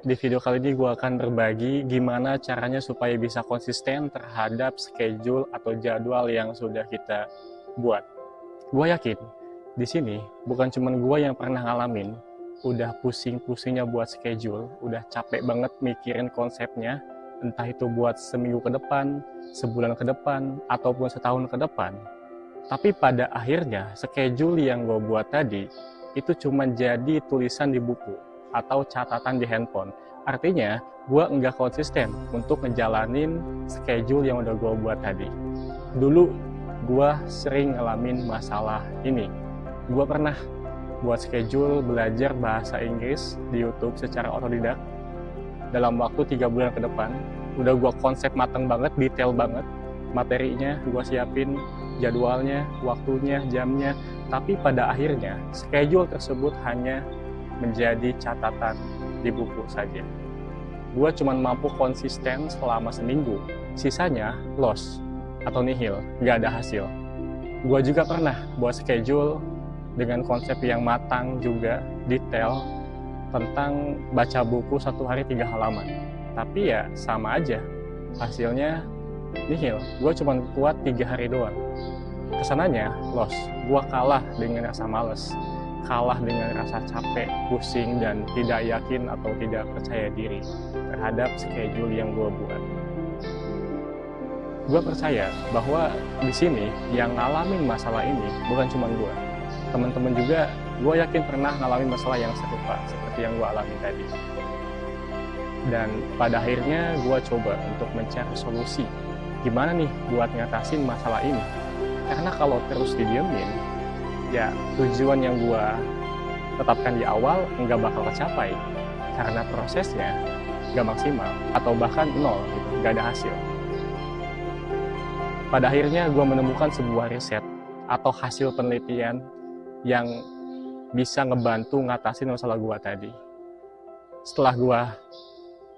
Di video kali ini gue akan berbagi gimana caranya supaya bisa konsisten terhadap schedule atau jadwal yang sudah kita buat. Gue yakin di sini bukan cuma gue yang pernah ngalamin, udah pusing-pusingnya buat schedule, udah capek banget mikirin konsepnya, entah itu buat seminggu ke depan, sebulan ke depan, ataupun setahun ke depan. Tapi pada akhirnya schedule yang gue buat tadi itu cuma jadi tulisan di buku atau catatan di handphone. Artinya, gue nggak konsisten untuk ngejalanin schedule yang udah gue buat tadi. Dulu, gue sering ngalamin masalah ini. Gue pernah buat schedule belajar bahasa Inggris di YouTube secara otodidak dalam waktu 3 bulan ke depan. Udah gue konsep mateng banget, detail banget. Materinya gue siapin, jadwalnya, waktunya, jamnya. Tapi pada akhirnya, schedule tersebut hanya menjadi catatan di buku saja. Gue cuma mampu konsisten selama seminggu, sisanya loss atau nihil, nggak ada hasil. Gue juga pernah buat schedule dengan konsep yang matang juga, detail, tentang baca buku 1 hari 3 halaman. Tapi ya sama aja, hasilnya nihil. Gue cuma kuat 3 hari doang. Kesananya loss, gue kalah dengan rasa males, kalah dengan rasa capek, pusing, dan tidak yakin atau tidak percaya diri terhadap schedule yang gue buat. Gue percaya bahwa di sini yang ngalamin masalah ini bukan cuma gue. Teman-teman juga gue yakin pernah ngalamin masalah yang serupa seperti yang gue alami tadi. Dan pada akhirnya gue coba untuk mencari solusi. Gimana nih buat ngatasin masalah ini? Karena kalau terus didiemin, ya tujuan yang gue tetapkan di awal nggak bakal tercapai karena prosesnya nggak maksimal atau bahkan nol gitu, nggak ada hasil. Pada akhirnya gue menemukan sebuah riset atau hasil penelitian yang bisa ngebantu ngatasin masalah gue tadi. Setelah gue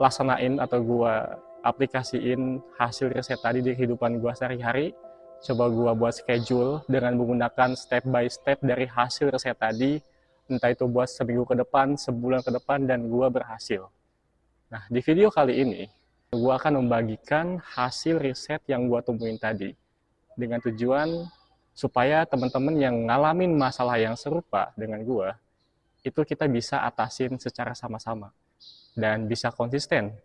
laksanain atau gue aplikasiin hasil riset tadi di kehidupan gue sehari-hari, coba gue buat schedule dengan menggunakan step by step dari hasil riset tadi, entah itu buat seminggu ke depan, sebulan ke depan, dan gue berhasil. Nah, di video kali ini, gue akan membagikan hasil riset yang gue temuin tadi, dengan tujuan supaya teman-teman yang ngalamin masalah yang serupa dengan gue, itu kita bisa atasin secara sama-sama, dan bisa konsisten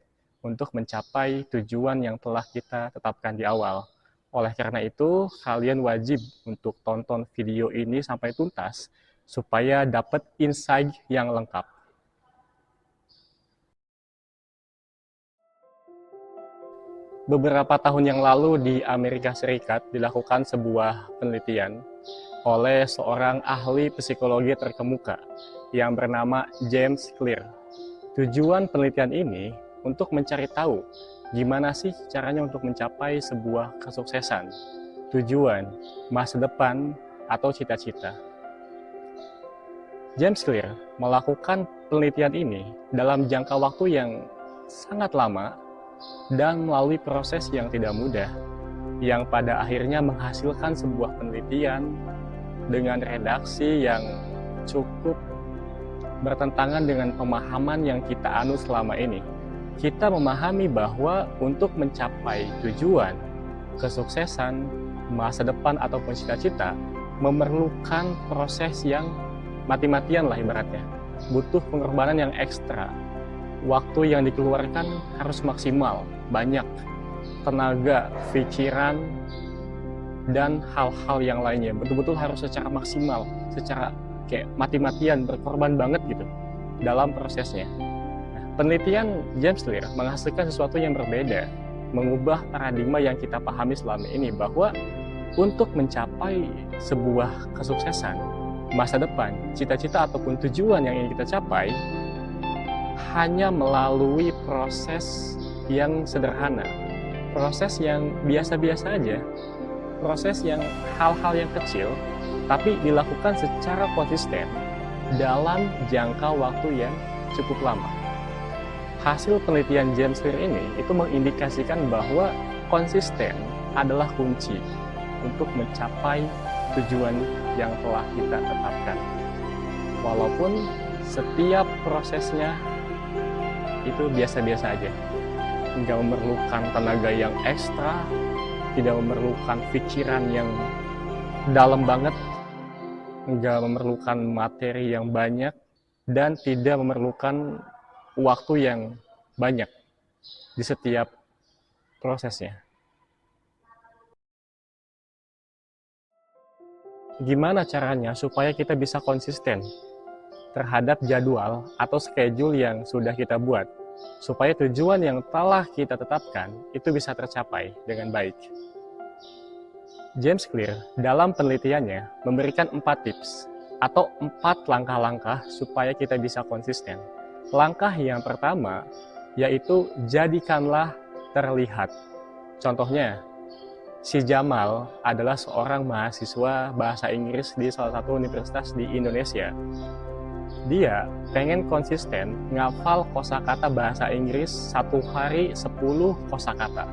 untuk mencapai tujuan yang telah kita tetapkan di awal. Oleh karena itu, kalian wajib untuk tonton video ini sampai tuntas supaya dapat insight yang lengkap. Beberapa tahun yang lalu di Amerika Serikat dilakukan sebuah penelitian oleh seorang ahli psikologi terkemuka yang bernama James Clear. Tujuan penelitian ini untuk mencari tahu gimana sih caranya untuk mencapai sebuah kesuksesan, tujuan, masa depan, atau cita-cita. James Clear melakukan penelitian ini dalam jangka waktu yang sangat lama dan melalui proses yang tidak mudah, yang pada akhirnya menghasilkan sebuah penelitian dengan redaksi yang cukup bertentangan dengan pemahaman yang kita anut selama ini. Kita memahami bahwa untuk mencapai tujuan, kesuksesan, masa depan ataupun cita-cita memerlukan proses yang mati-matian lah ibaratnya. Butuh pengorbanan yang ekstra. Waktu yang dikeluarkan harus maksimal, banyak. Tenaga, pikiran, dan hal-hal yang lainnya. Betul-betul harus secara maksimal, secara kayak mati-matian, berkorban banget gitu dalam prosesnya. Penelitian James Clear menghasilkan sesuatu yang berbeda, mengubah paradigma yang kita pahami selama ini bahwa untuk mencapai sebuah kesuksesan, masa depan, cita-cita ataupun tujuan yang ingin kita capai hanya melalui proses yang sederhana, proses yang biasa-biasa aja, proses yang hal-hal yang kecil tapi dilakukan secara konsisten dalam jangka waktu yang cukup lama. Hasil penelitian James Clear ini itu mengindikasikan bahwa konsisten adalah kunci untuk mencapai tujuan yang telah kita tetapkan. Walaupun setiap prosesnya itu biasa-biasa aja. Nggak memerlukan tenaga yang ekstra, tidak memerlukan pikiran yang dalam banget, nggak memerlukan materi yang banyak, dan tidak memerlukan waktu yang banyak di setiap prosesnya. Gimana caranya supaya kita bisa konsisten terhadap jadwal atau schedule yang sudah kita buat, supaya tujuan yang telah kita tetapkan itu bisa tercapai dengan baik? James Clear dalam penelitiannya memberikan 4 tips atau 4 langkah-langkah supaya kita bisa konsisten. Langkah yang pertama yaitu jadikanlah terlihat. Contohnya, si Jamal adalah seorang mahasiswa bahasa Inggris di salah satu universitas di Indonesia. Dia pengen konsisten ngafal kosakata bahasa Inggris 1 hari 10 kosakata.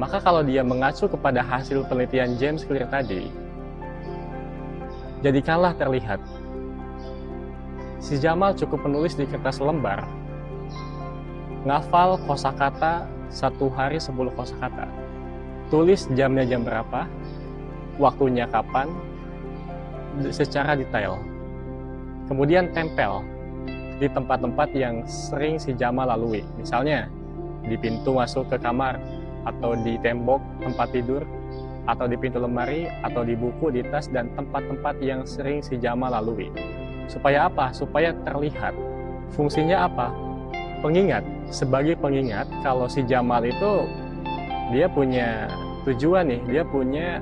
Maka kalau dia mengacu kepada hasil penelitian James Clear tadi, jadikanlah terlihat. Si Jamal cukup menulis di kertas lembar, ngafal kosakata 1 hari 10 kosakata. Tulis jamnya jam berapa, waktunya kapan, secara detail. Kemudian tempel di tempat-tempat yang sering si Jamal lalui. Misalnya, di pintu masuk ke kamar, atau di tembok tempat tidur, atau di pintu lemari, atau di buku, di tas, dan tempat-tempat yang sering si Jamal lalui. Supaya apa? Supaya terlihat. Fungsinya apa? Pengingat. Sebagai pengingat, kalau si Jamal itu dia punya tujuan nih, dia punya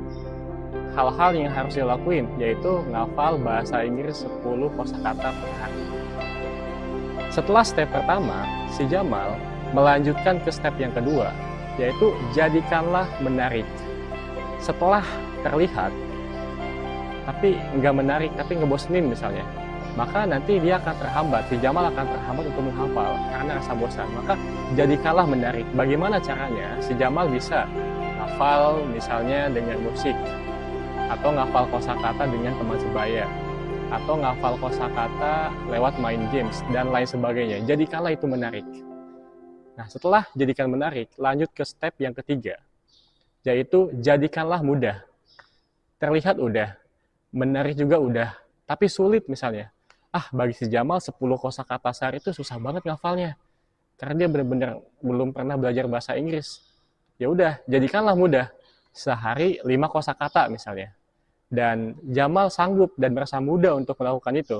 hal-hal yang harus dilakuin, yaitu ngafal bahasa Inggris 10 kosakata per hari. Setelah step pertama, si Jamal melanjutkan ke step yang kedua, yaitu jadikanlah menarik. Setelah terlihat, tapi nggak menarik, tapi ngebosenin misalnya, maka nanti dia akan terhambat, si Jamal akan terhambat untuk menghafal karena rasa bosan. Maka jadikanlah menarik. Bagaimana caranya si Jamal bisa ngafal misalnya dengan musik, atau ngafal kosakata dengan teman sebaya, atau ngafal kosakata lewat main games, dan lain sebagainya. Jadikanlah itu menarik. Nah, setelah jadikan menarik, lanjut ke step yang ketiga, yaitu jadikanlah mudah. Terlihat udah, menarik juga udah, tapi sulit misalnya. Bagi si Jamal 10 kosakata sehari itu susah banget ngafalnya, karena dia benar-benar belum pernah belajar bahasa Inggris. Ya udah, jadikanlah mudah. Sehari 5 kosakata misalnya. Dan Jamal sanggup dan merasa mudah untuk melakukan itu.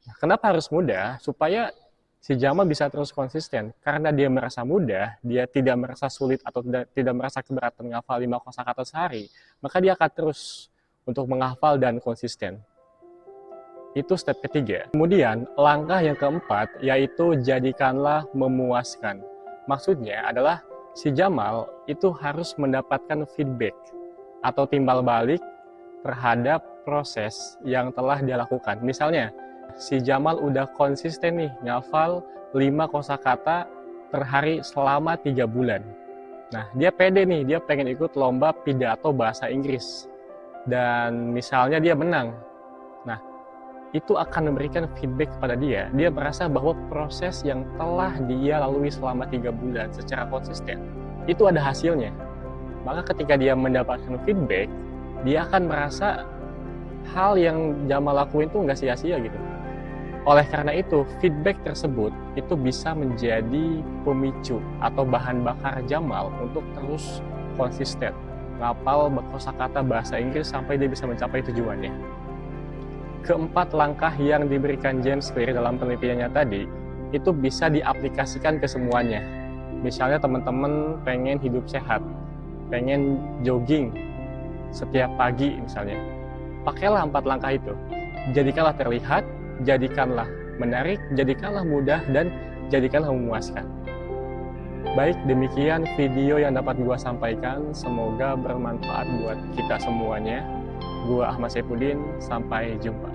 Nah, kenapa harus mudah? Supaya si Jamal bisa terus konsisten. Karena dia merasa mudah, dia tidak merasa sulit atau tidak merasa keberatan menghafal 5 kosakata sehari, maka dia akan terus untuk menghafal dan konsisten. Itu step ketiga. Kemudian langkah yang keempat yaitu jadikanlah memuaskan. Maksudnya adalah si Jamal itu harus mendapatkan feedback atau timbal balik terhadap proses yang telah dia lakukan. Misalnya, si Jamal udah konsisten nih ngafal 5 kosakata per hari selama 3 bulan. Nah, dia pede nih, dia pengen ikut lomba pidato bahasa Inggris. Dan misalnya dia menang. Nah, itu akan memberikan feedback kepada dia. Dia merasa bahwa proses yang telah dia lalui selama 3 bulan secara konsisten, itu ada hasilnya. Maka ketika dia mendapatkan feedback, dia akan merasa hal yang Jamal lakuin itu nggak sia-sia gitu. Oleh karena itu, feedback tersebut itu bisa menjadi pemicu atau bahan bakar Jamal untuk terus konsisten ngapal kosakata bahasa Inggris sampai dia bisa mencapai tujuannya. Keempat langkah yang diberikan James Clear dalam penelitiannya tadi itu bisa diaplikasikan ke semuanya. Misalnya teman-teman pengen hidup sehat, pengen jogging setiap pagi misalnya, pakailah 4 langkah itu. Jadikanlah terlihat, jadikanlah menarik, jadikanlah mudah, dan jadikanlah memuaskan. Baik, demikian video yang dapat gua sampaikan. Semoga bermanfaat buat kita semuanya. Gua Ahmad Saifuddin, sampai jumpa.